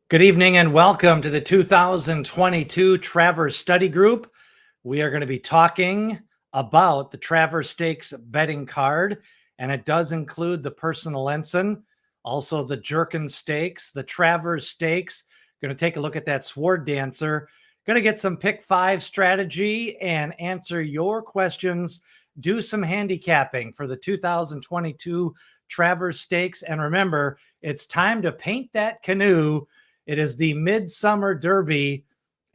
Good evening and welcome to the 2022 Travers Study Group. We are going to be talking about the Travers Stakes betting card, and it does include the Personal Ensign, also the Jerkins Stakes, the Travers Stakes. Going to take a look at that Sword Dancer. Going to get some pick five strategy and answer your questions. Do some handicapping for the 2022 Travers Stakes. And remember, it's time to paint that canoe. It is the Midsummer Derby,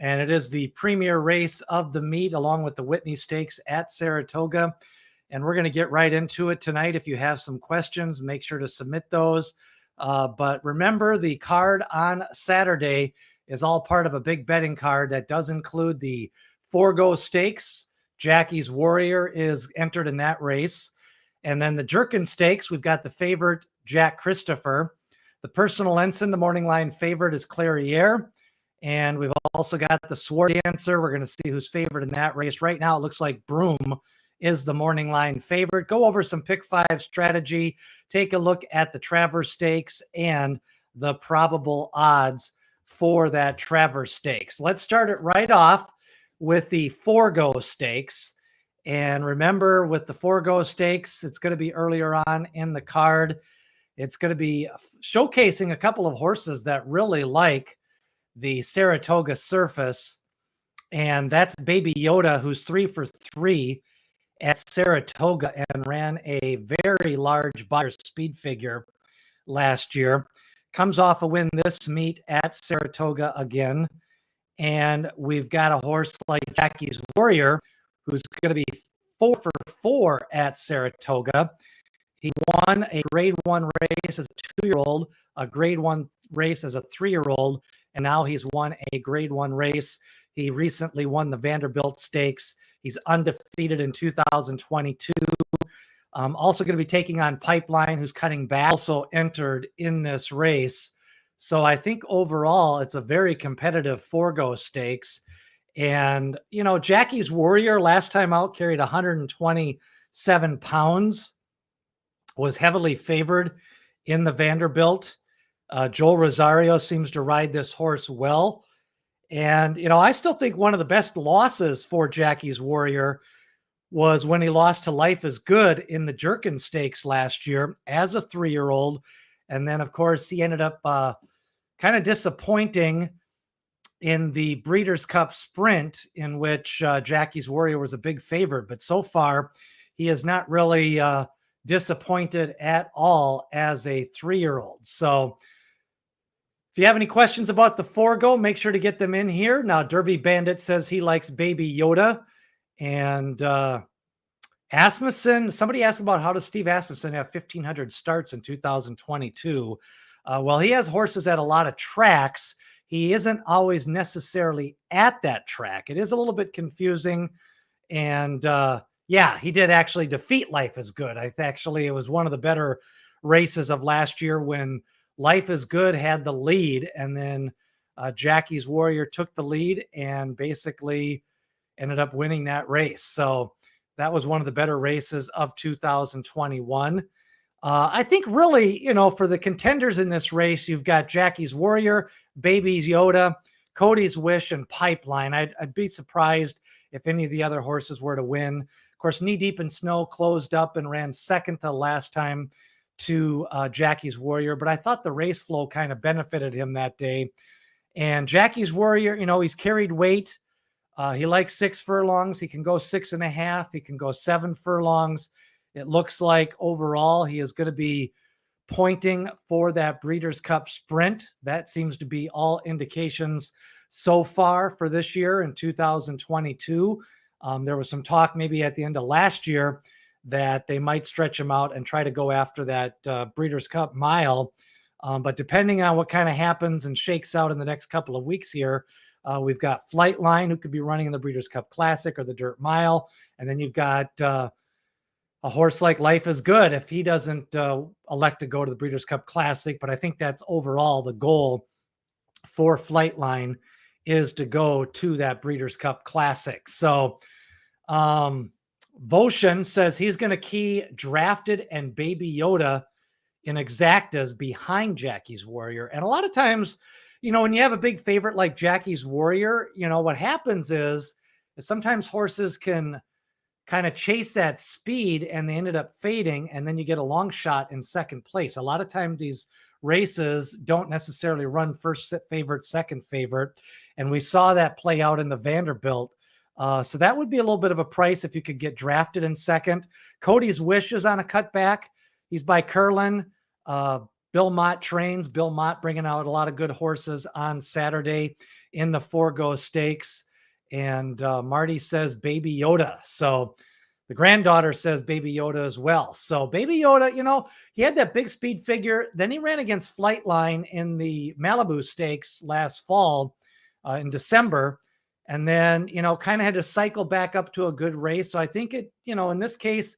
and it is the premier race of the meet, along with the Whitney Stakes at Saratoga. And we're going to get right into it tonight. If you have some questions, make sure to submit those. But remember, the card on Saturday is all part of a big betting card that does include the Forego Stakes. Jackie's Warrior is entered in that race. And then the Jerkins Stakes, we've got the favorite, Jack Christopher. The Personal Ensign, the morning line favorite, is Clairiere. And we've also got the Sword Dancer. We're going to see who's favored in that race. Right now, it looks like Broom is the morning line favorite. Go over some pick five strategy. Take a look at the Travers Stakes and the probable odds for that Travers Stakes. Let's start it right off with the Forego Stakes. And remember, with the Forego Stakes, it's going to be earlier on in the card. It's going to be showcasing a couple of horses that really like the Saratoga surface. And that's Baby Yoda, who's 3 for 3 at Saratoga and ran a very large buyer speed figure last year. Comes off a win this meet at Saratoga again. And we've got a horse like Jackie's Warrior, who's going to be 4 for 4 at Saratoga. He won a grade 1 race as a 2-year-old, a grade 1 race as a 3-year-old, and now he's won a grade 1 race. He recently won the Vanderbilt Stakes. He's undefeated in 2022. Also going to be taking on Pipeline, who's cutting back, also entered in this race. So I think overall it's a very competitive Forego Stakes. And, you know, Jackie's Warrior last time out carried 127 pounds. Was heavily favored in the Vanderbilt. Joel Rosario seems to ride this horse well. And, you know, I still think one of the best losses for Jackie's Warrior was when he lost to Life is Good in the Jerkins Stakes last year as a 3-year-old. And then, of course, he ended up kind of disappointing in the Breeders' Cup Sprint, in which Jackie's Warrior was a big favorite. But so far, he has not really disappointed at all as a 3-year-old. So if you have any questions about the Forego, make sure to get them in here. Now, Derby Bandit says he likes Baby Yoda. And Asmussen, somebody asked about how does Steve Asmussen have 1,500 starts in 2022. Well, he has horses at a lot of tracks. He isn't always necessarily at that track. It is a little bit confusing. And yeah, he did actually defeat Life is Good. It was one of the better races of last year when Life is Good had the lead, and then Jackie's Warrior took the lead and basically ended up winning that race. So that was one of the better races of 2021. I think really, you know, for the contenders in this race, you've got Jackie's Warrior, Baby's Yoda, Cody's Wish, and Pipeline. I'd be surprised if any of the other horses were to win. Of course, Knee Deep in Snow closed up and ran second the last time to Jackie's Warrior, but I thought the race flow kind of benefited him that day. And Jackie's Warrior, you know, he's carried weight. He likes 6 furlongs. He can go 6.5. He can go 7 furlongs. It looks like overall he is going to be pointing for that Breeders' Cup Sprint. That seems to be all indications so far for this year in 2022. There was some talk maybe at the end of last year that they might stretch him out and try to go after that Breeders' Cup Mile. But depending on what kind of happens and shakes out in the next couple of weeks here, we've got Flightline, who could be running in the Breeders' Cup Classic or the Dirt Mile. And then you've got a horse like Life is Good if he doesn't elect to go to the Breeders' Cup Classic. But I think that's overall the goal for Flightline, is to go to that Breeders' Cup Classic. So Voshan says he's going to key Drafted and Baby Yoda in exactas behind Jackie's Warrior. And a lot of times, when you have a big favorite like Jackie's Warrior, what happens is sometimes horses can kind of chase that speed and they ended up fading, and then you get a long shot in second place. A lot of times these races don't necessarily run first favorite, second favorite, and we saw that play out in the Vanderbilt. So that would be a little bit of a price if you could get drafted in second. Cody's Wish is on a cutback. He's by Curlin. Bill Mott trains. Bill Mott bringing out a lot of good horses on Saturday in the Forego Stakes. And Marty says Baby Yoda. So the granddaughter says Baby Yoda as well. So Baby Yoda, he had that big speed figure. Then he ran against Flightline in the Malibu Stakes last fall in December. And then, kind of had to cycle back up to a good race. So I think in this case,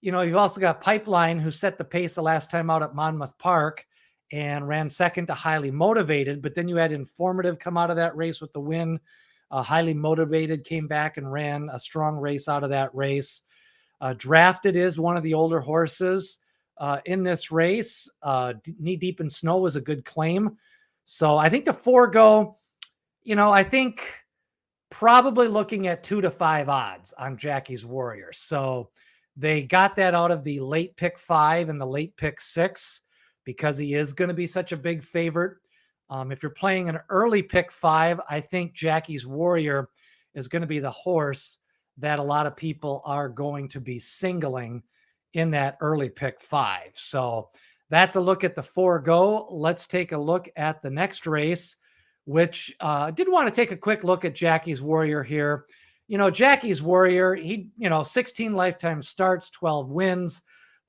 you've also got Pipeline, who set the pace the last time out at Monmouth Park and ran second to Highly Motivated. But then you had Informative come out of that race with the win. Highly Motivated came back and ran a strong race out of that race. Drafted is one of the older horses in this race. Knee Deep in Snow was a good claim. So I think the Forego, I think probably looking at 2 to 5 odds on Jackie's Warrior. So they got that out of the late pick 5 and the late pick 6 because he is going to be such a big favorite. If you're playing an early pick 5, I think Jackie's Warrior is going to be the horse that a lot of people are going to be singling in that early pick 5. So that's a look at the Forego. Let's take a look at the next race, which did want to take a quick look at Jackie's Warrior here. Jackie's Warrior, he, 16 lifetime starts, 12 wins,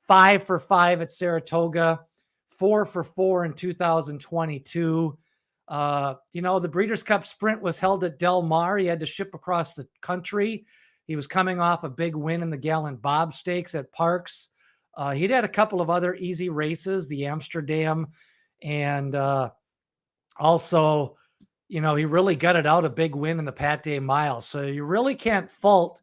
5 for 5 at Saratoga, 4 for 4 in 2022. The Breeders' Cup Sprint was held at Del Mar. He had to ship across the country. He was coming off a big win in the Gallant Bob Stakes at Parks. He'd had a couple of other easy races, the Amsterdam, and also, he really gutted out a big win in the Pat Day Mile. So you really can't fault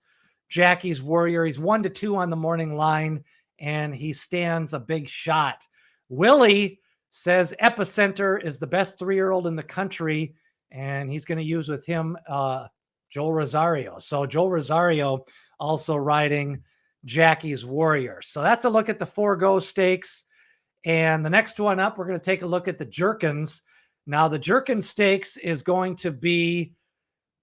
Jackie's Warrior. He's 1 to 2 on the morning line, and he stands a big shot. Willie says Epicenter is the best 3-year-old in the country, and he's going to use with him Joel Rosario. So Joel Rosario also riding Jackie's Warrior. So that's a look at the Forego Stakes. And the next one up, we're going to take a look at the Jerkins. Now, the Jerkins Stakes is going to be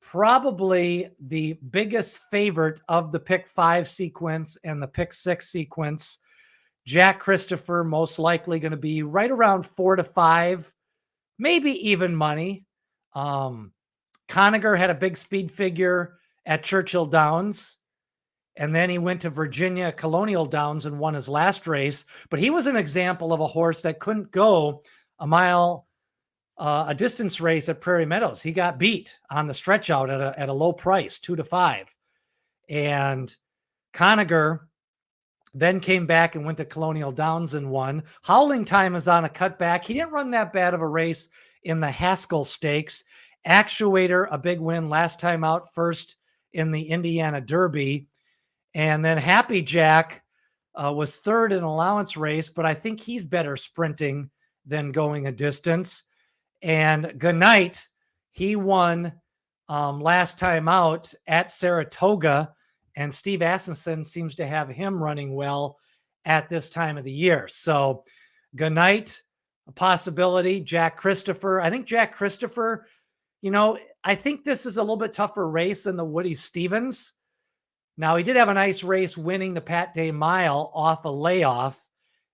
probably the biggest favorite of the pick 5 sequence and the pick 6 sequence. Jack Christopher most likely going to be right around 4 to 5, maybe even money. Conager had a big speed figure at Churchill Downs, and then he went to Virginia Colonial Downs and won his last race. But he was an example of a horse that couldn't go a mile, a distance race at Prairie Meadows. He got beat on the stretch out at a low price, 2 to 5. And Conager then came back and went to Colonial Downs and won. Howling Time is on a cutback. He didn't run that bad of a race in the Haskell Stakes. Actuator, a big win last time out, first in the Indiana Derby. And then Happy Jack was third in allowance race, but I think he's better sprinting than going a distance. And Goodnight, he won last time out at Saratoga. And Steve Asmussen seems to have him running well at this time of the year. So Goodnight, a possibility. Jack Christopher. I think Jack Christopher, I think this is a little bit tougher race than the Woody Stevens. Now, he did have a nice race winning the Pat Day Mile off a layoff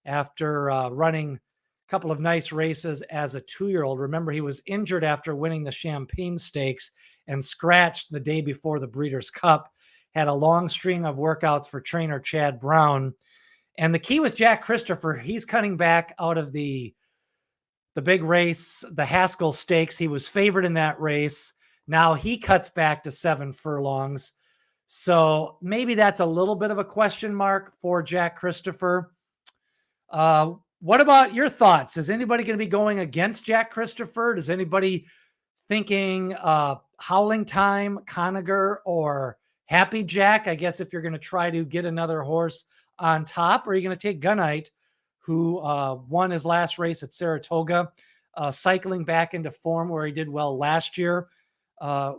after running a couple of nice races as a 2-year-old. Remember, he was injured after winning the Champagne Stakes and scratched the day before the Breeders' Cup. Had a long string of workouts for trainer Chad Brown. And the key with Jack Christopher, he's cutting back out of the big race, the Haskell Stakes. He was favored in that race. Now he cuts back to 7 furlongs. So maybe that's a little bit of a question mark for Jack Christopher. What about your thoughts? Is anybody going to be going against Jack Christopher? Does anybody thinking Howling Time, Conager, or Happy Jack? I guess if you're going to try to get another horse on top, or are you going to take Goodnight, who won his last race at Saratoga? cycling back into form where he did well last year,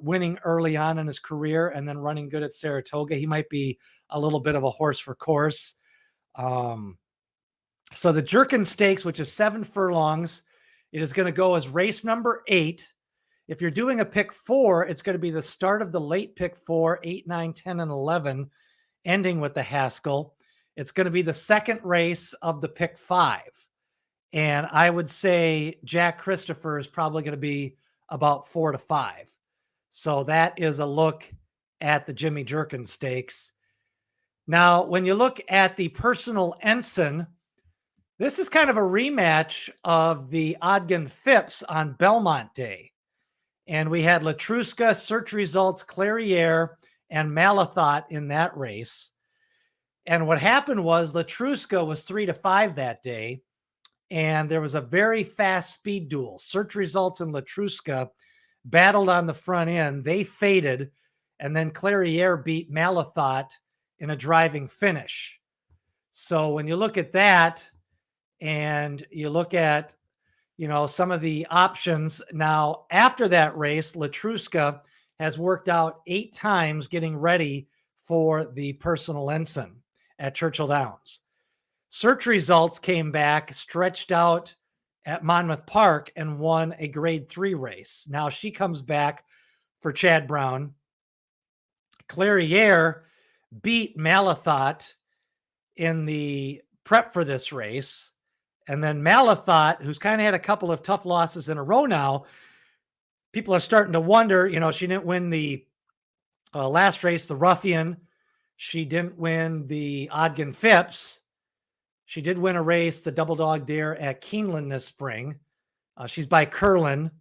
winning early on in his career and then running good at Saratoga. He might be a little bit of a horse for course. So the Jerkins Stakes, which is 7 furlongs, it is going to go as race number 8. If you're doing a pick 4, it's going to be the start of the late pick 4, 8, 9, 10, and 11, ending with the Haskell. It's going to be the second race of the pick 5. And I would say Jack Christopher is probably going to be about 4 to 5. So that is a look at the Jimmy Jerkins Stakes. Now, when you look at the Personal Ensign, this is kind of a rematch of the Ogden Phipps on Belmont Day. And we had Latruska, Search Results, Clairiere, and Malathot in that race. And what happened was Latruska was 3 to 5 that day. And there was a very fast speed duel. Search Results and Latruska battled on the front end. They faded. And then Clairiere beat Malathot in a driving finish. So when you look at that and you look at, some of the options now after that race, Latruska has worked out 8 times getting ready for the Personal Ensign at Churchill Downs. Search Results came back, stretched out at Monmouth Park, and won a grade 3 race. Now she comes back for Chad Brown. Clairiere beat Malathot in the prep for this race. And then Malathot, who's kind of had a couple of tough losses in a row now, people are starting to wonder, she didn't win the last race, the Ruffian. She didn't win the Ogden Phipps. She did win a race, the Double Dog Dare at Keeneland this spring. She's by Curlin.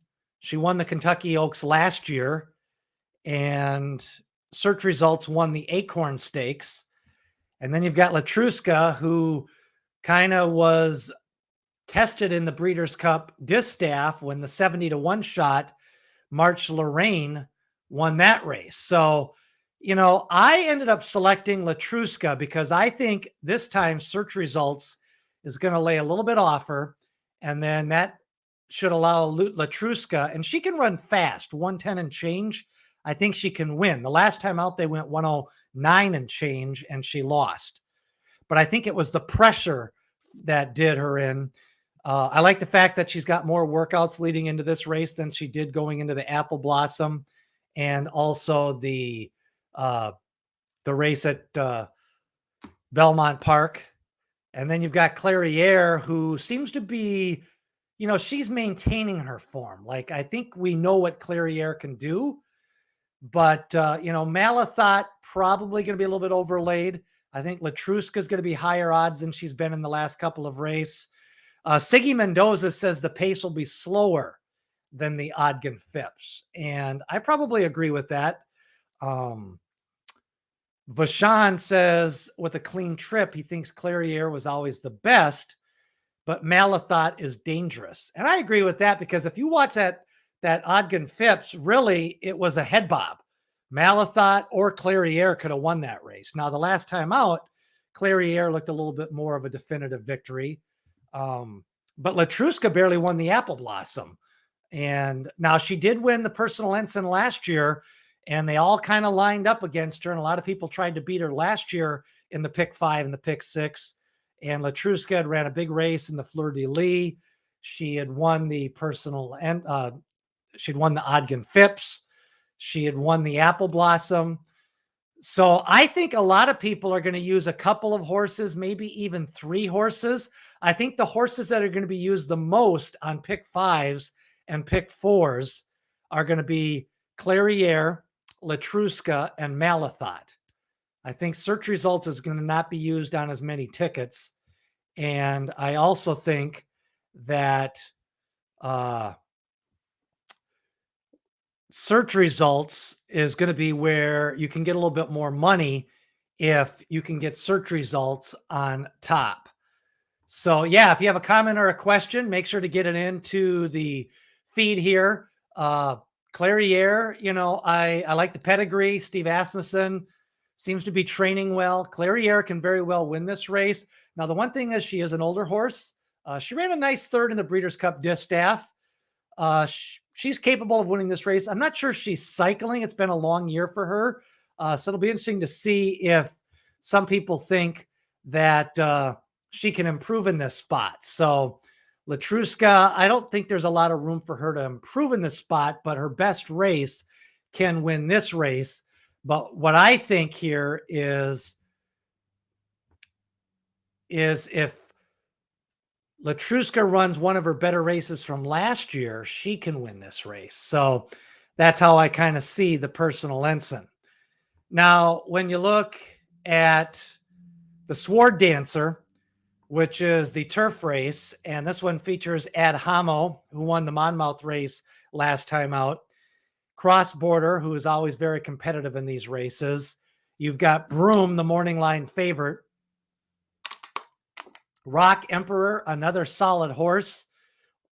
She won the Kentucky Oaks last year. And Search Results won the Acorn Stakes. And then you've got Latruska, who kind of was tested in the Breeders' Cup Distaff when the 70 to 1 shot, March Lorraine, won that race. So, I ended up selecting Latruska because I think this time Search Results is going to lay a little bit off her. And then that should allow Latruska, and she can run fast, 110 and change. I think she can win. The last time out, they went 109 and change, and she lost. But I think it was the pressure that did her in. I like the fact that she's got more workouts leading into this race than she did going into the Apple Blossom and also the race at Belmont Park. And then you've got Clairiere, who seems to be, she's maintaining her form. Like, I think we know what Clairiere can do. But, Malathot probably going to be a little bit overlaid. I think Latruska is going to be higher odds than she's been in the last couple of races. Siggy Mendoza says the pace will be slower than the Ogden Phipps. And I probably agree with that. Vashon says with a clean trip, he thinks Clairiere was always the best, but Malathot is dangerous. And I agree with that because if you watch that Ogden Phipps, really, it was a head bob. Malathot or Clairiere could have won that race. Now, the last time out, Clairiere looked a little bit more of a definitive victory. But Latruska barely won the Apple Blossom. And now she did win the Personal Ensign last year, and they all kind of lined up against her. And a lot of people tried to beat her last year in the pick 5 and the pick 6. And Latruska had ran a big race in the Fleur de Lis. She had won the she'd won the Ogden Phipps. She had won the Apple Blossom. So I think a lot of people are going to use a couple of horses, maybe even 3 horses. I think the horses that are going to be used the most on pick 5s and pick 4s are going to be Clairiere, Latruska, and Malathot. I think Search Results is going to not be used on as many tickets. And I also think that Search Results is going to be where you can get a little bit more money if you can get Search Results on top. So yeah, if you have a comment or a question, make sure to get it into the feed here. Clairiere, I like the pedigree. Steve Asmussen seems to be training well. Clairiere can very well win this race. Now, the one thing is she is an older horse. She ran a nice third in the Breeders' Cup Distaff. She's capable of winning this race. I'm not sure she's cycling. It's been a long year for her. So it'll be interesting to see if some people think that she can improve in this spot. So Latruska, I don't think there's a lot of room for her to improve in this spot, but her best race can win this race. But what I think here is if Latruska runs one of her better races from last year, she can win this race. So that's how I kind of see the Personal Ensign. Now, when you look at the Sword Dancer, which is the turf race, and this one features Ad Homo, who won the Monmouth race last time out. Cross Border, who is always very competitive in these races. You've got Broom, the morning line favorite. Rock Emperor, another solid horse.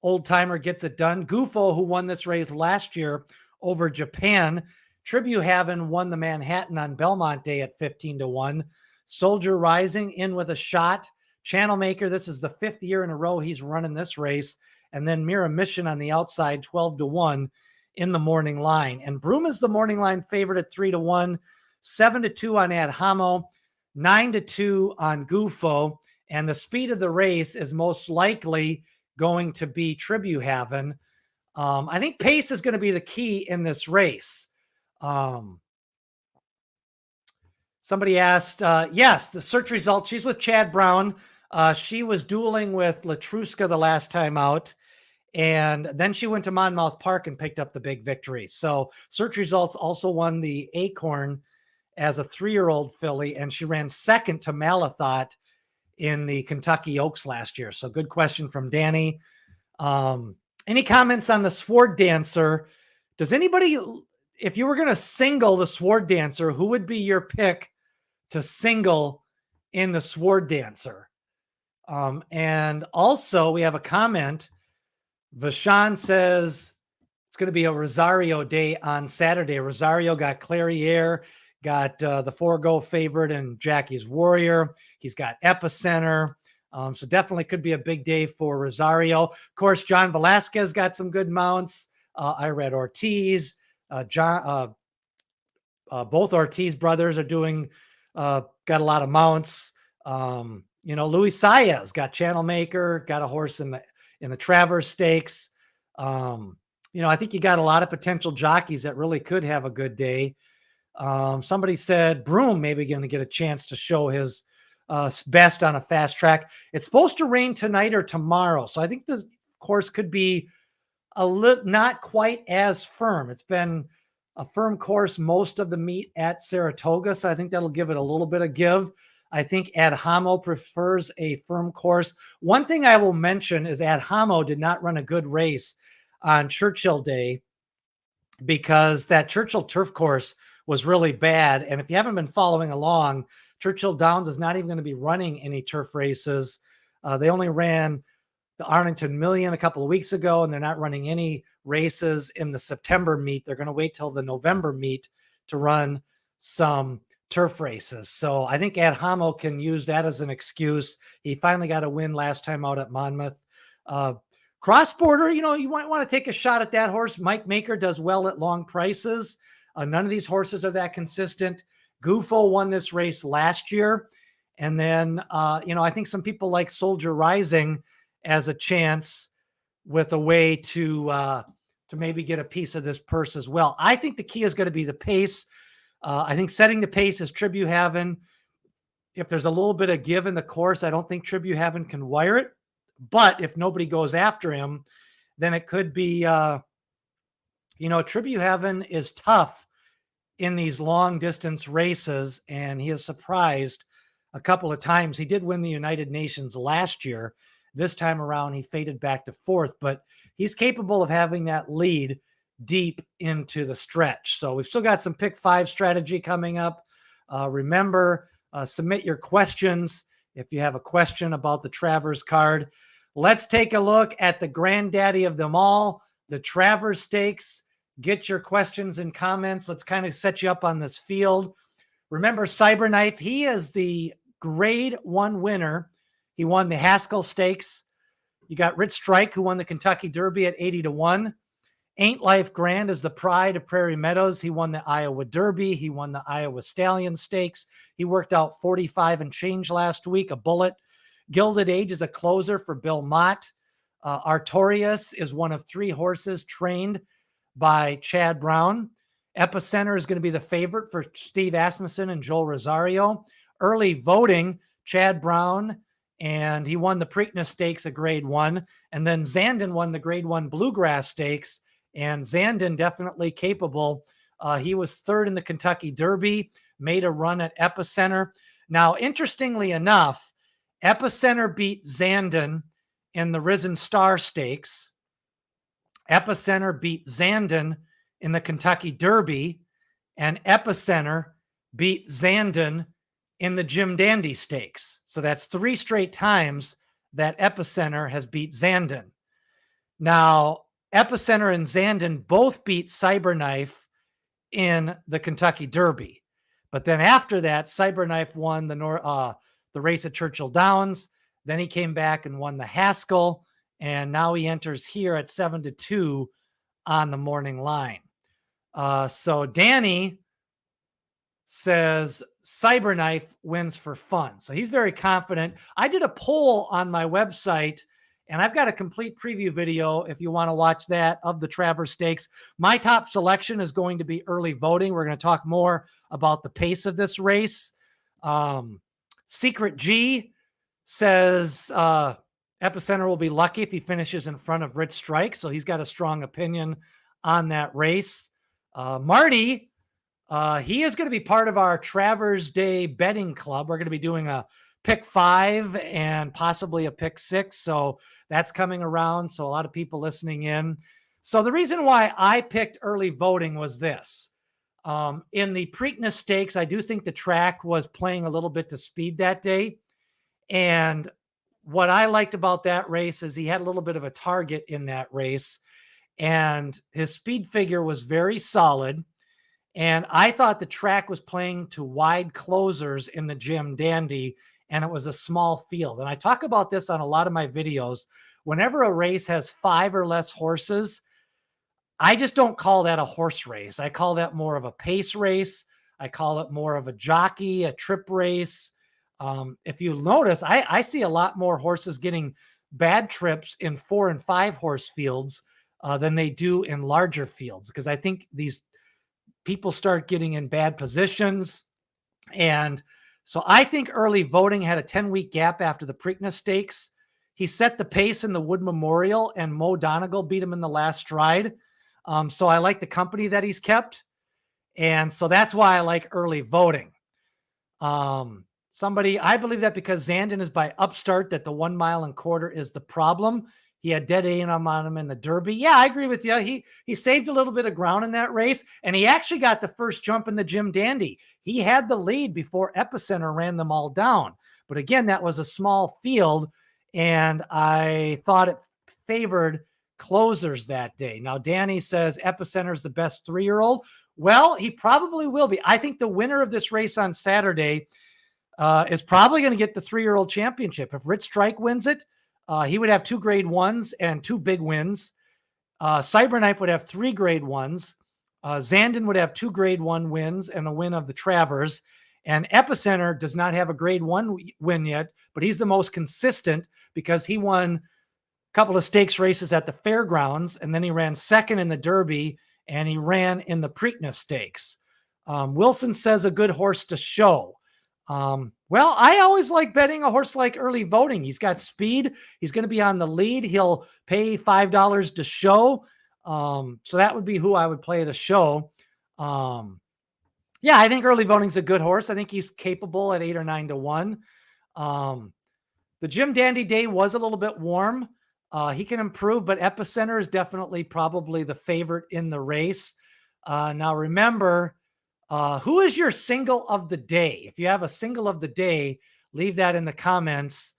Old Timer gets it done. Gufo, who won this race last year over Japan. Tribute Haven won the Manhattan on Belmont Day at 15-1. Soldier Rising in with a shot. Channel Maker, this is the 5th year in a row he's running this race. And then Mira Mission on the outside, 12-1 in the morning line. And Broom is the morning line favorite at 3-1, 7-2 on Ad Homo, 9-2 on Gufo. And the speed of the race is most likely going to be Tribute Haven. I think pace is going to be the key in this race. Somebody asked, yes, the search result. She's with Chad Brown. She was dueling with Latruska the last time out. And then she went to Monmouth Park and picked up the big victory. So search results also won the Acorn as a 3-year-old filly. And she ran second to Malathot in the Kentucky Oaks last year. So good question from Danny. Any comments on the Sword Dancer? Does anybody, if you were going to single the Sword Dancer, who would be your pick to single in the Sword Dancer? And also we have a comment. Vashon says it's going to be a Rosario day on Saturday. Rosario got Clairiere, got the Forego favorite and Jackie's Warrior. He's got Epicenter. So definitely could be a big day for Rosario. Of course, John Velasquez got some good mounts. Irad Ortiz, both Ortiz brothers are doing, got a lot of mounts. Luis Saez got Channel Maker, got a horse in the Travers Stakes. I think you got a lot of potential jockeys that really could have a good day. Somebody said Broom maybe going to get a chance to show his best on a fast track. It's supposed to rain tonight or tomorrow. So I think the course could be not quite as firm. It's been a firm course most of the meet at Saratoga. So I think that'll give it a little bit of give. I think Ad Homo prefers a firm course. One thing I will mention is Ad Homo did not run a good race on Churchill Day because that Churchill turf course was really bad. And if you haven't been following along, Churchill Downs is not even going to be running any turf races. They only ran the Arlington Million a couple of weeks ago, and they're not running any races in the September meet. They're going to wait till the November meet to run some turf races. So I think Ad Homo can use that as an excuse. He finally got a win last time out at Monmouth. Cross Border, you might want to take a shot at that horse. Mike Maker does well at long prices. None of these horses are that consistent. Gufo won this race last year. And then, I think some people like Soldier Rising as a chance with a way to maybe get a piece of this purse as well. I think the key is going to be the pace. I think setting the pace is Tribute Haven. If there's a little bit of give in the course, I don't think Tribute Haven can wire it. But if nobody goes after him, then it could be, Tribute Haven is tough in these long distance races, and he has surprised a couple of times. He did win the United Nations last year. This time around, he faded back to 4th, but he's capable of having that lead deep into the stretch. So we've still got some pick 5 strategy coming up. Remember, submit your questions if you have a question about the Travers card. Let's take a look at the granddaddy of them all, the Travers Stakes. Get your questions and comments. Let's kind of set you up on this field. Remember Cyberknife, he is the grade 1 winner. He won the Haskell Stakes You got Rich Strike, who won the Kentucky Derby at 80-1. Ain't Life Grand is the pride of Prairie Meadows. He won the Iowa Derby. He won the Iowa Stallion Stakes. He worked out 45 and change last week, a bullet. Gilded Age is a closer for Bill Mott. Artorias is one of 3 horses trained by Chad Brown. Epicenter is going to be the favorite for Steve Asmussen and Joel Rosario. Early Voting, Chad Brown, and he won the Preakness Stakes at Grade 1. And then Zandon won the Grade 1 Bluegrass Stakes. And Zandon definitely capable. He was 3rd in the Kentucky Derby, made a run at Epicenter. Now, interestingly enough, Epicenter beat Zandon in the Risen Star Stakes. Epicenter beat Zandon in the Kentucky Derby, and Epicenter beat Zandon in the Jim Dandy Stakes. So that's 3 straight times that Epicenter has beat Zandon. Now, Epicenter and Zandon both beat Cyberknife in the Kentucky Derby. But then after that, Cyberknife won the race at Churchill Downs. Then he came back and won the Haskell. And now he enters here at 7-2 on the morning line. So Danny says Cyberknife wins for fun. So he's very confident. I did a poll on my website, and I've got a complete preview video if you want to watch that of the Travers Stakes. My top selection is going to be Early Voting. We're going to talk more about the pace of this race. Secret G says Epicenter will be lucky if he finishes in front of Rich Strike. So he's got a strong opinion on that race. Marty, he is going to be part of our Travers Day betting club. We're going to be doing a pick 5 and possibly a pick 6. So that's coming around. So a lot of people listening in. So the reason why I picked Early Voting was this. In the Preakness Stakes, I do think the track was playing a little bit to speed that day. And what I liked about that race is he had a little bit of a target in that race. And his speed figure was very solid. And I thought the track was playing to wide closers in the Jim Dandy, and it was a small field. And I talk about this on a lot of my videos. Whenever a race has 5 or less horses, I just don't call that a horse race. I call that more of a pace race. I call it more of a jockey, a trip race. If you notice, I see a lot more horses getting bad trips in 4 and 5 horse fields than they do in larger fields, because I think these people start getting in bad positions. And so I think Early Voting had a 10-week gap after the Preakness Stakes. He set the pace in the Wood Memorial, and Mo Donegal beat him in the last stride. So I like the company that he's kept. And so that's why I like Early Voting. I believe that because Zandon is by Upstart, that the 1 mile and quarter is the problem. He had dead aim on him in the Derby. Yeah, I agree with you. He saved a little bit of ground in that race, and he actually got the first jump in the Jim Dandy. He had the lead before Epicenter ran them all down. But again, that was a small field, and I thought it favored closers that day. Now, Danny says Epicenter is the best 3-year-old. Well, he probably will be. I think the winner of this race on Saturday is probably going to get the 3-year-old championship. If Rich Strike wins it, he would have 2 grade 1s and 2 big wins. Cyberknife would have 3 grade 1s. Zandon would have 2 grade 1 wins and a win of the Travers. And Epicenter does not have a grade 1 win yet, but he's the most consistent because he won a couple of stakes races at the fairgrounds, and then he ran 2nd in the Derby, and he ran in the Preakness Stakes. Wilson says a good horse to show. Well, I always like betting a horse like Early Voting. He's got speed. He's going to be on the lead. He'll pay $5 to show. So that would be who I would play at a show. Yeah, I think Early Voting's a good horse. I think he's capable at 8 or 9-1. The Jim Dandy day was a little bit warm. He can improve, but Epicenter is definitely probably the favorite in the race. Now remember, who is your single of the day? If you have a single of the day, leave that in the comments.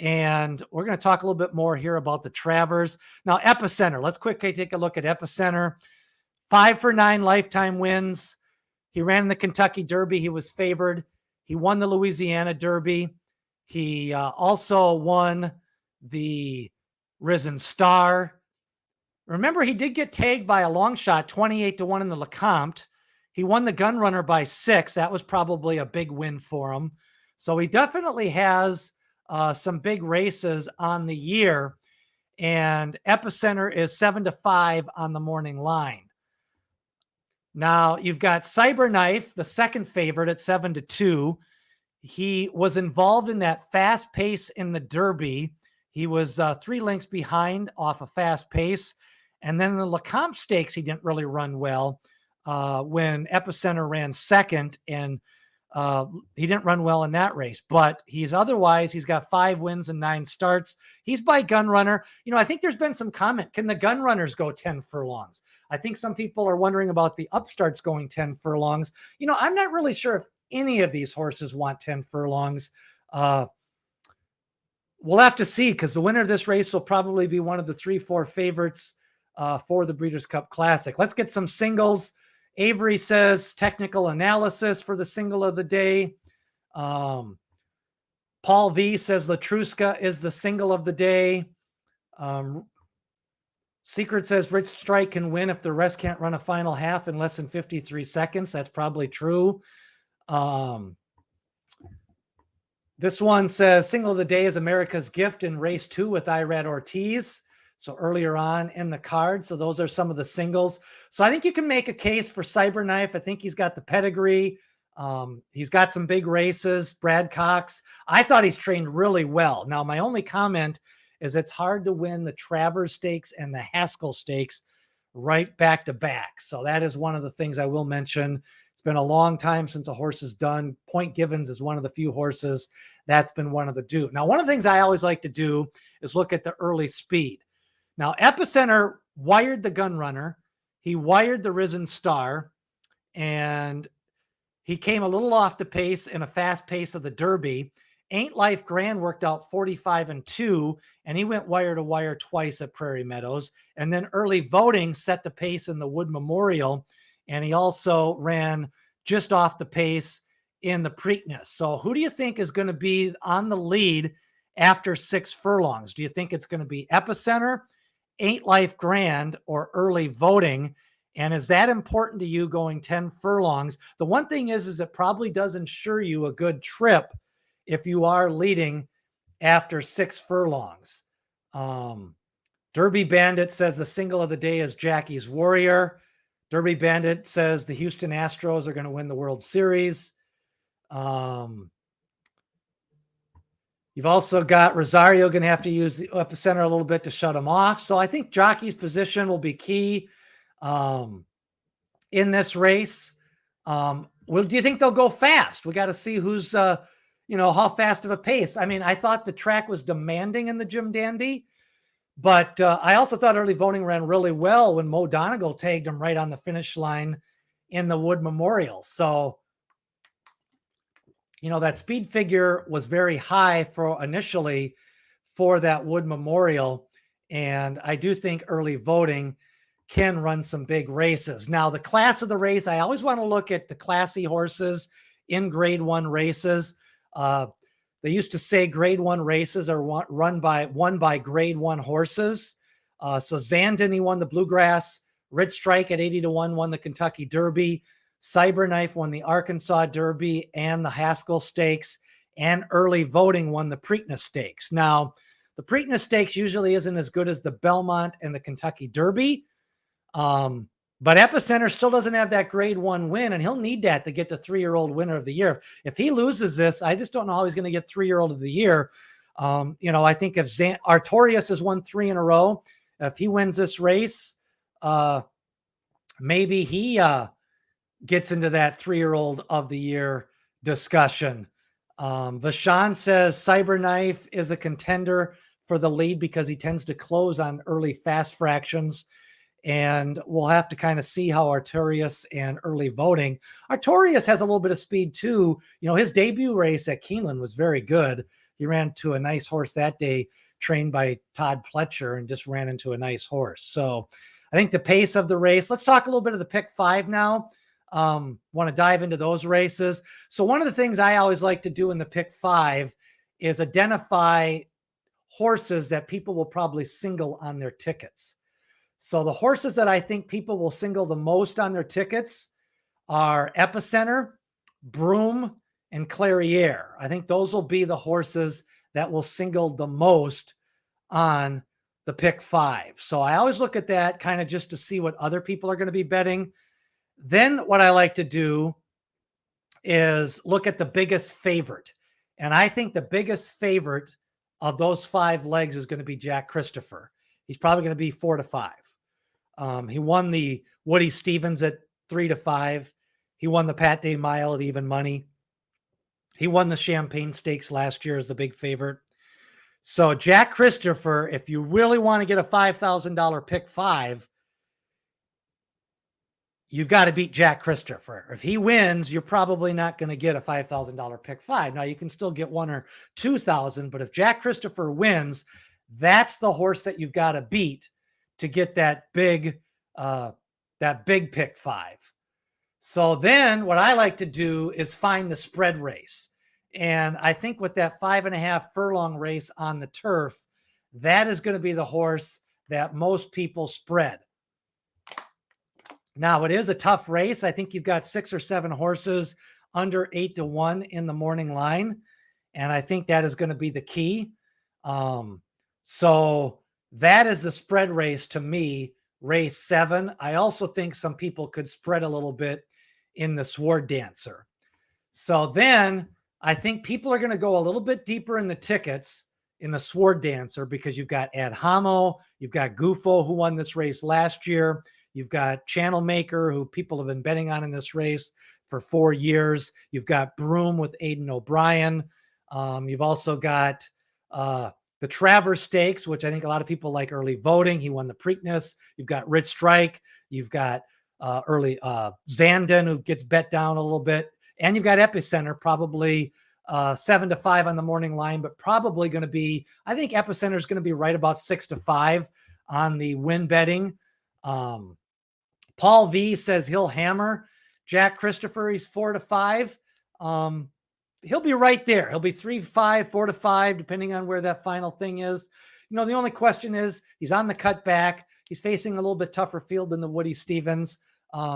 And we're going to talk a little bit more here about the Travers. Now, Epicenter. Let's quickly take a look at Epicenter. 5 for 9 lifetime wins. He ran the Kentucky Derby. He was favored. He won the Louisiana Derby. He also won the Risen Star. Remember, he did get tagged by a long shot, 28-1 in the Lecomte. He won the Gun Runner by 6. That was probably a big win for him. So he definitely has some big races on the year. And Epicenter is 7-5 on the morning line. Now you've got Cyberknife, the second favorite at 7-2. He was involved in that fast pace in the Derby. He was 3 lengths behind off a fast pace. And then in the Lecomte Stakes, he didn't really run well when Epicenter ran second, and he didn't run well in that race. But he's got 5 wins and 9 starts. He's by Gun Runner. I think there's been some comment. Can the Gun Runners go 10 furlongs? I think some people are wondering about the upstarts going 10 furlongs. I'm not really sure if any of these horses want 10 furlongs. We'll have to see, because the winner of this race will probably be one of the 3-4 favorites for the Breeders' Cup Classic. Let's get some singles. Avery says technical analysis for the single of the day. Paul V says Latruska is the single of the day. Secret says Rich Strike can win if the rest can't run a final half in less than 53 seconds. That's probably true. This one says single of the day is America's Gift in race 2 with Irad Ortiz. So earlier on in the card. So those are some of the singles. So I think you can make a case for Cyberknife. I think he's got the pedigree. He's got some big races. Brad Cox, I thought he's trained really well. Now, my only comment is it's hard to win the Travers Stakes and the Haskell Stakes right back to back. So that is one of the things I will mention. It's been a long time since a horse is done. Point Givens is one of the few horses that's been one of the do. Now, one of the things I always like to do is look at the early speed. Now, Epicenter wired the Gun Runner. He wired the Risen Star, and he came a little off the pace in a fast pace of the Derby. Ain't Life Grand worked out 45-2, and he went wire to wire twice at Prairie Meadows. And then Early Voting set the pace in the Wood Memorial, and he also ran just off the pace in the Preakness. So who do you think is going to be on the lead after 6 furlongs? Do you think it's going to be Epicenter, Ain't Life Grand, or Early Voting? And is that important to you going 10 furlongs? The one thing is it probably does ensure you a good trip if you are leading after 6 furlongs. Derby Bandit says the single of the day is Jackie's Warrior. Derby Bandit says the Houston Astros are going to win the World Series. You've also got Rosario going to have to use the Epicenter a little bit to shut him off. So I think jockey's position will be key in this race. Well, do you think they'll go fast? We got to see who's, how fast of a pace. I mean, I thought the track was demanding in the Jim Dandy, but I also thought Early Voting ran really well when Mo Donegal tagged him right on the finish line in the Wood Memorial. So, that speed figure was very high initially for that Wood Memorial. And I do think Early Voting can run some big races. Now, the class of the race, I always want to look at the classy horses in Grade 1 races. They used to say Grade 1 races are won by Grade 1 horses. So Zandon, he won the Bluegrass. Rich Strike at 80-1 won the Kentucky Derby. Cyberknife won the Arkansas Derby and the Haskell Stakes, and Early Voting won the Preakness Stakes. Now, the Preakness Stakes usually isn't as good as the Belmont and the Kentucky Derby, but Epicenter still doesn't have that Grade 1 win, and he'll need that to get the 3-year-old winner of the year. If he loses this, I just don't know how he's going to get 3-year-old of the year. I think if Artorias has won 3 in a row, if he wins this race, maybe he gets into that 3-year-old of the year discussion. Vashon says Cyberknife is a contender for the lead because he tends to close on early fast fractions. And we'll have to kind of see how Artorias and Early Voting. Artorias has a little bit of speed too. His debut race at Keeneland was very good. He ran to a nice horse that day, trained by Todd Pletcher, and just ran into a nice horse. So I think the pace of the race, let's talk a little bit of the pick 5 now. Want to dive into those races. So one of the things I always like to do in the pick 5 is identify horses that people will probably single on their tickets. So the horses that I think people will single the most on their tickets are Epicenter, Broom, and Clairiere. I think those will be the horses that will single the most on the pick 5. So I always look at that kind of just to see what other people are going to be betting. Then what I like to do is look at the biggest favorite. And I think the biggest favorite of those 5 legs is going to be Jack Christopher. He's probably going to be 4 to 5. He won the Woody Stevens at 3 to 5. He won the Pat Day Mile at even money. He won the Champagne Stakes last year as the big favorite. So Jack Christopher, if you really want to get a $5,000 pick 5, you've got to beat Jack Christopher. If he wins, you're probably not going to get a $5,000 pick 5. Now you can still get 1 or 2,000, but if Jack Christopher wins, that's the horse that you've got to beat to get that big pick 5. So then what I like to do is find the spread race. And I think with that 5.5 furlong race on the turf, that is going to be the horse that most people spread. Now, it is a tough race. I think you've got 6 or 7 horses under 8 to 1 in the morning line. And I think that is going to be the key. So that is the spread race to me, race 7. I also think some people could spread a little bit in the Sword Dancer. So then I think people are going to go a little bit deeper in the tickets in the Sword Dancer because you've got Ad Homo, you've got Gufo, who won this race last year. You've got Channel Maker, who people have been betting on in this race for 4 years. You've got Broom with Aidan O'Brien. You've also got the Travers Stakes, which I think a lot of people like early voting. He won the Preakness. You've got Rich Strike. You've got early Zandon, who gets bet down a little bit. And you've got Epicenter, probably 7 to 5 on the morning line, but probably going to be, I think Epicenter is going to be right about 6 to 5 on the win betting. Paul V says he'll hammer Jack Christopher. He's 4 to 5. He'll be right there. He'll be 3 to 5, 4 to 5, depending on where that final thing is. You know, the only question is he's on the cut back. He's facing a little bit tougher field than the Woody Stevens.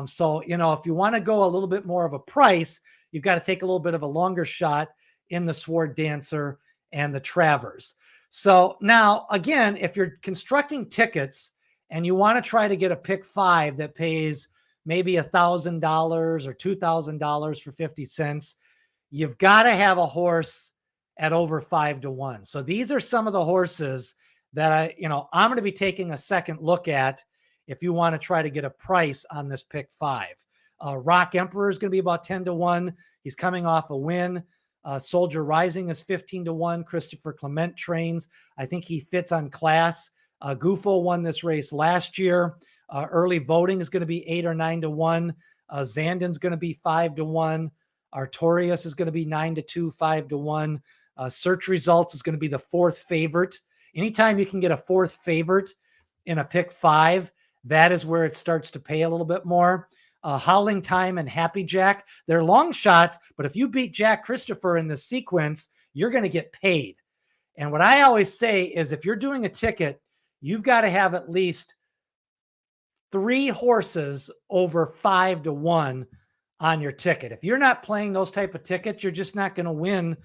So, you know, if you want to go a little bit more of a price, you've got to take a little bit of a longer shot in the Sword Dancer and the Travers. So now, again, if you're constructing tickets and you want to try to get a pick 5 that pays maybe $1,000 or $2,000 for 50 cents, you've got to have a horse at over 5 to 1. So these are some of the horses that I'm going to be taking a second look at if you want to try to get a price on this pick 5. Rock Emperor is going to be about 10 to 1. He's coming off a win. Soldier Rising is 15 to 1. Christopher Clement trains. I think he fits on class. Gufo won this race last year. Early voting is going to be 8 or 9 to 1. Zandon's going to be 5 to 1. Artorias is going to be 9 to 2, 5 to 1. Search Results is going to be the 4th favorite. Anytime you can get a 4th favorite in a pick 5, that is where it starts to pay a little bit more. Howling Time and Happy Jack, they're long shots, but if you beat Jack Christopher in the sequence, you're going to get paid. And what I always say is if you're doing a ticket, you've got to have at least 3 horses over 5 to 1 on your ticket. If you're not playing those type of tickets, you're just not going to win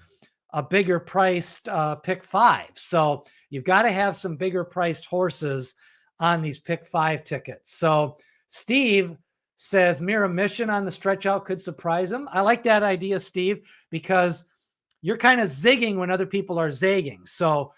a bigger priced pick 5. So you've got to have some bigger priced horses on these pick 5 tickets. So Steve says Mira Mission on the stretch out could surprise him. I like that idea, Steve, because you're kind of zigging when other people are zagging. So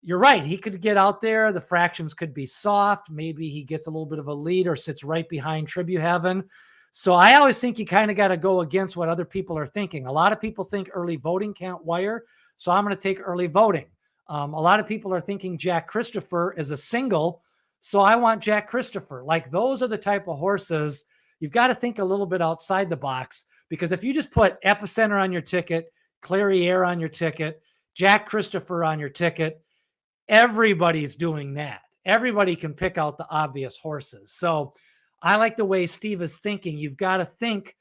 you're right. He could get out there. The fractions could be soft. Maybe he gets a little bit of a lead or sits right behind Tribute Heaven. So I always think you kind of got to go against what other people are thinking. A lot of people think early voting can't wire. So I'm going to take early voting. A lot of people are thinking Jack Christopher is a single. So I want Jack Christopher. Like those are the type of horses you've got to think a little bit outside the box, because if you just put Epicenter on your ticket, Clairiere on your ticket, Jack Christopher on your ticket, everybody's doing that. Everybody can pick out the obvious horses. So I like the way Steve is thinking. You've got to think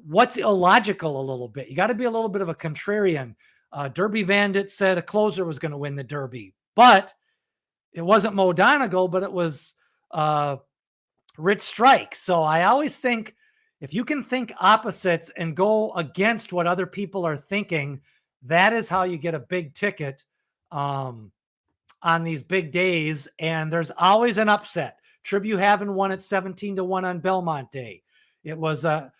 what's illogical a little bit. You got to be a little bit of a contrarian. Derby Vandit said a closer was going to win the Derby, but it wasn't Mo Donegal, but it was Rich Strike. So I always think if you can think opposites and go against what other people are thinking, that is how you get a big ticket on these big days. And there's always an upset. Tribute won at 17-1 on Belmont Day. It was a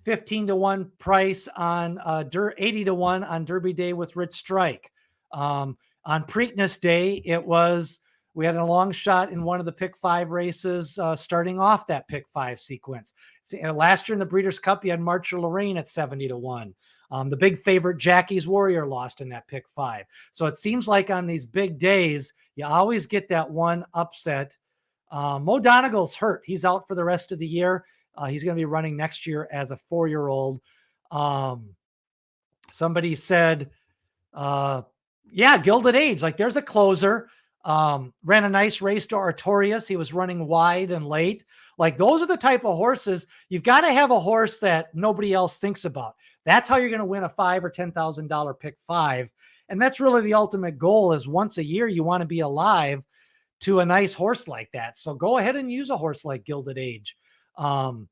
15-1 price on 80-1 on Derby Day with Rich Strike. On Preakness Day, we had a long shot in one of the pick 5 races starting off that pick 5 sequence. Last year in the Breeders' Cup, you had Marcher Lorraine at 70-1. The big favorite, Jackie's Warrior, lost in that pick 5. So it seems like on these big days, you always get that one upset. Mo Donegal's hurt. He's out for the rest of the year. He's going to be running next year as a 4-year-old. Somebody said, yeah, Gilded Age. Like, there's a closer. Ran a nice race to Artorias. He was running wide and late. Like, those are the type of horses you've got to have, a horse that nobody else thinks about. That's how you're going to win a $5,000 or $10,000 pick 5. And that's really the ultimate goal, is once a year, you want to be alive to a nice horse like that. So go ahead and use a horse like Gilded Age. So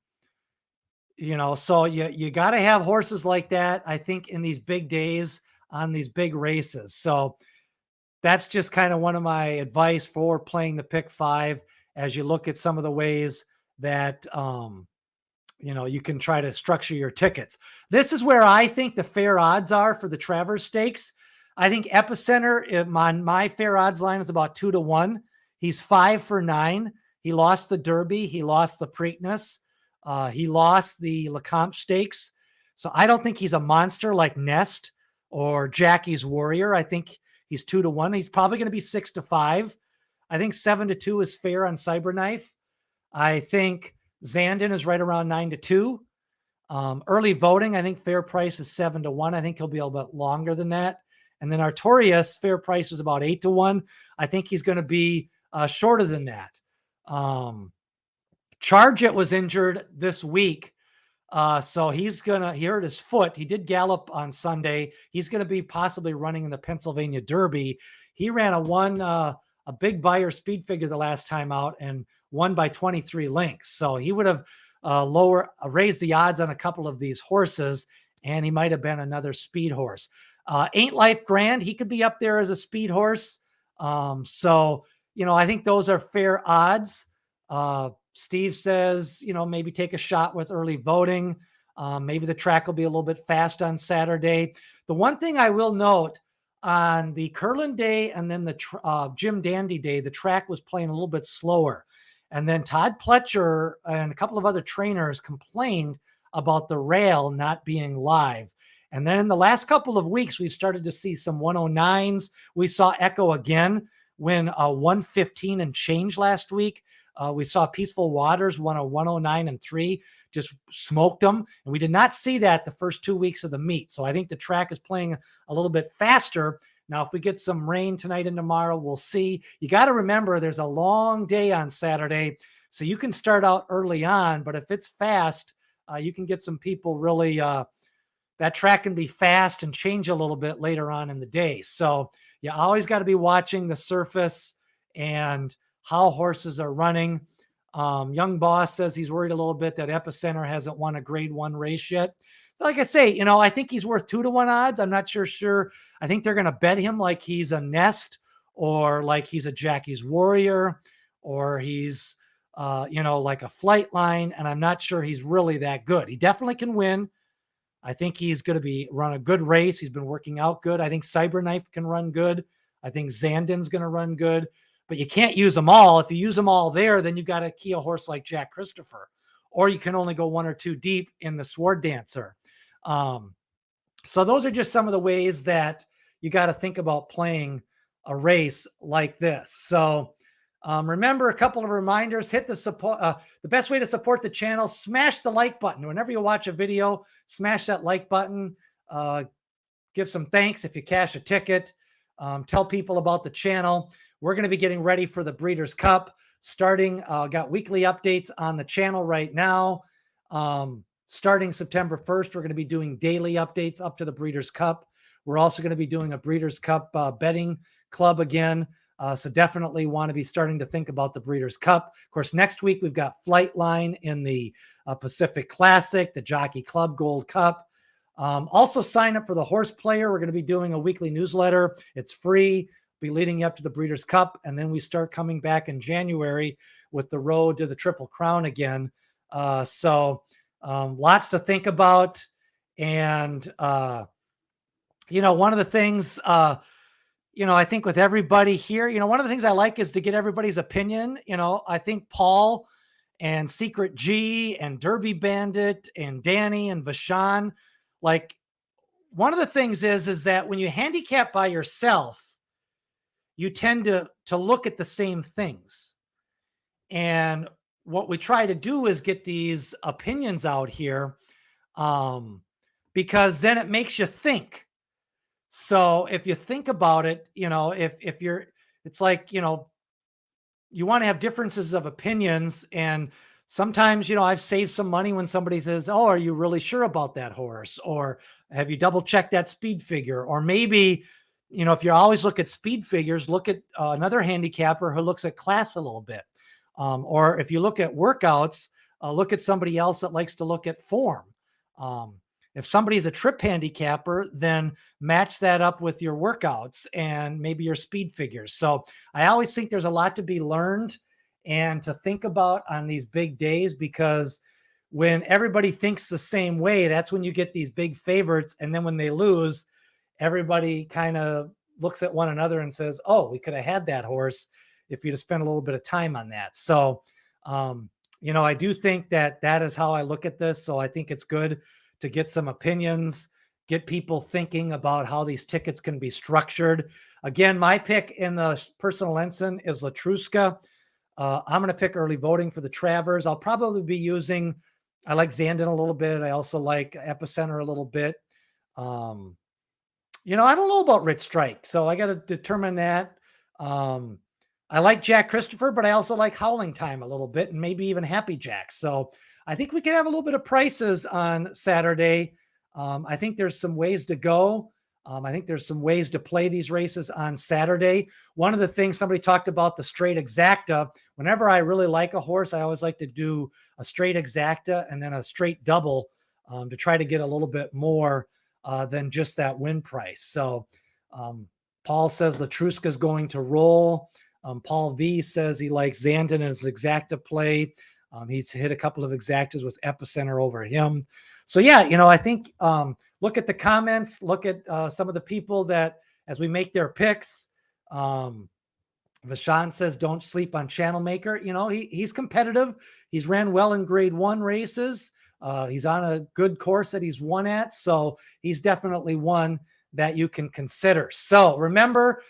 you got to have horses like that, I think, in these big days on these big races. So that's just kind of one of my advice for playing the pick 5 as you look at some of the ways that, you can try to structure your tickets. This is where I think the fair odds are for the Travers Stakes. I think Epicenter on my fair odds line is about 2-1. He's 5 for 9. He lost the Derby. He lost the Preakness. He lost the Lecomte Stakes. So I don't think he's a monster like Nest or Jackie's Warrior. I think he's 2-1. He's probably going to be 6-5. I think 7-2 is fair on Cyberknife. I think Zandon is right around 9-2. Early voting, I think fair price is 7-1. I think he'll be a little bit longer than that. And then Artorias, fair price is about 8-1. I think he's going to be shorter than that. Charge It was injured this week. So he hurt his foot. He did gallop on Sunday. He's going to be possibly running in the Pennsylvania Derby. He ran a big buyer speed figure the last time out and won by 23 lengths. So he would have raised the odds on a couple of these horses, and he might have been another speed horse. Ain't Life Grand, he could be up there as a speed horse. I think those are fair odds. Steve says, maybe take a shot with early voting. Maybe the track will be a little bit fast on Saturday. The one thing I will note, on the Curlin Day and then the Jim Dandy Day, the track was playing a little bit slower. And then Todd Pletcher and a couple of other trainers complained about the rail not being live. And then in the last couple of weeks, we started to see some 109s. We saw Echo again win 115 and change last week. We saw Peaceful Waters won a 109-3, just smoked them. And we did not see that the first 2 weeks of the meet. So I think the track is playing a little bit faster. Now, if we get some rain tonight and tomorrow, we'll see. You got to remember there's a long day on Saturday. So you can start out early on, but if it's fast, you can get some people really, that track can be fast and change a little bit later on in the day. So you always got to be watching the surface and how horses are running. Young Boss says he's worried a little bit that Epicenter hasn't won a grade 1 race yet. Like I say, I think he's worth 2-1 odds. I'm not sure. I think they're going to bet him like he's a Nest or like he's a Jackie's Warrior or he's, like a Flightline. And I'm not sure he's really that good. He definitely can win. I think he's going to run a good race. He's been working out good. I think Cyberknife can run good. I think Zandon's going to run good. But you can't use them all. If you use them all there, then you got to key a horse like Jack Christopher. Or you can only go 1 or 2 deep in the Sword Dancer. So those are just some of the ways that you got to think about playing a race like this. So remember, a couple of reminders: hit the support. The best way to support the channel: smash the like button. Whenever you watch a video, smash that like button. Give some thanks if you cash a ticket. Tell people about the channel. We're going to be getting ready for the Breeders' Cup. Got weekly updates on the channel right now. Starting September 1st, we're going to be doing daily updates up to the Breeders' Cup. We're also going to be doing a Breeders' Cup betting club again. So definitely want to be starting to think about the Breeders' Cup. Of course, next week we've got Flightline in the Pacific Classic, the Jockey Club Gold Cup. Also sign up for the Horse Player. We're going to be doing a weekly newsletter. It's free. Be leading you up to the Breeders' Cup, and then we start coming back in January with the road to the Triple Crown again. So lots to think about. And, one of the things, I think with everybody here, one of the things I like is to get everybody's opinion. I think Paul and Secret G and Derby Bandit and Danny and Vashon, like one of the things is that when you handicap by yourself, you tend to look at the same things. And what we try to do is get these opinions out here, because then it makes you think. So if you think about it, if you're, it's like, you want to have differences of opinions. And sometimes, I've saved some money when somebody says, oh, are you really sure about that horse? Or have you double checked that speed figure? Or maybe, if you always look at speed figures, look at another handicapper who looks at class a little bit. Or if you look at workouts, look at somebody else that likes to look at form. If somebody's a trip handicapper, then match that up with your workouts and maybe your speed figures. So I always think there's a lot to be learned and to think about on these big days, because when everybody thinks the same way, that's when you get these big favorites. And then when they lose, everybody kind of looks at one another and says, oh, we could have had that horse if you'd have spent a little bit of time on that. So, I do think that is how I look at this. So I think it's good to get some opinions, get people thinking about how these tickets can be structured. Again, my pick in the Personal Ensign is Latruska. I'm going to pick early voting for the Travers. I'll probably be using, I like Zandon a little bit. I also like Epicenter a little bit. I don't know about Rich Strike, so I got to determine that. I like Jack Christopher, but I also like Howling Time a little bit, and maybe even Happy Jack. So I think we could have a little bit of prices on Saturday. I think there's some ways to go. I think there's some ways to play these races on Saturday. One of the things somebody talked about, the straight exacta. Whenever I really like a horse, I always like to do a straight exacta and then a straight double to try to get a little bit more than just that win price. So Paul says Latruska is going to roll. Paul V says he likes Zandon as exacta play. He's hit a couple of exactas with Epicenter over him. So yeah, I think look at the comments, look at some of the people that as we make their picks. Vashon says don't sleep on Channel Maker. He's competitive. He's ran well in grade 1 races. He's on a good course that he's won at. So he's definitely one that you can consider. So remember,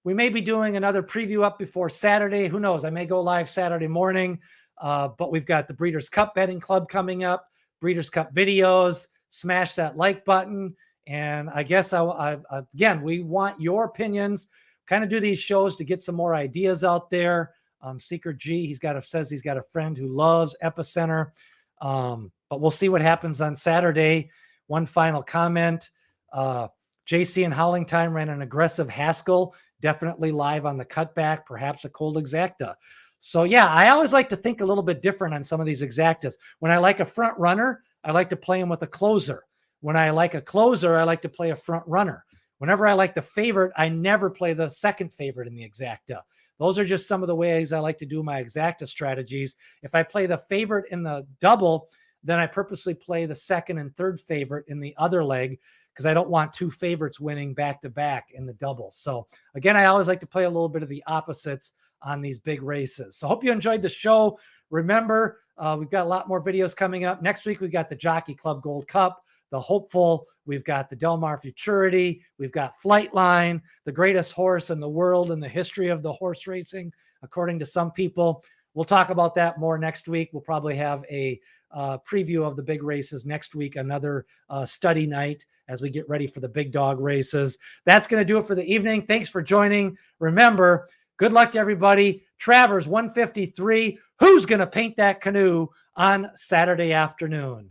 we may be doing another preview up before Saturday. Who knows? I may go live Saturday morning. But we've got the Breeders' Cup Betting Club coming up, Breeders' Cup videos. Smash that like button. And I guess again, we want your opinions. Kind of do these shows to get some more ideas out there. Secret G, says he's got a friend who loves Epicenter. But we'll see what happens on Saturday. One final comment. JC and Howling Time ran an aggressive Haskell, definitely live on the cutback, perhaps a cold exacta. So yeah, I always like to think a little bit different on some of these exactas. When I like a front runner, I like to play him with a closer. When I like a closer, I like to play a front runner. Whenever I like the favorite, I never play the second favorite in the exacta. Those are just some of the ways I like to do my exacta strategies. If I play the favorite in the double, then I purposely play the second and third favorite in the other leg, because I don't want two favorites winning back to back in the double. So again, I always like to play a little bit of the opposites on these big races. So hope you enjoyed the show. Remember, we've got a lot more videos coming up. Next week, we've got the Jockey Club Gold Cup, the Hopeful. We've got the Del Mar Futurity. We've got Flightline, the greatest horse in the world in the history of the horse racing, according to some people. We'll talk about that more next week. We'll probably have a preview of the big races next week, another study night as we get ready for the big dog races. That's going to do it for the evening. Thanks for joining. Remember, good luck to everybody. Travers 153. Who's going to paint that canoe on Saturday afternoon?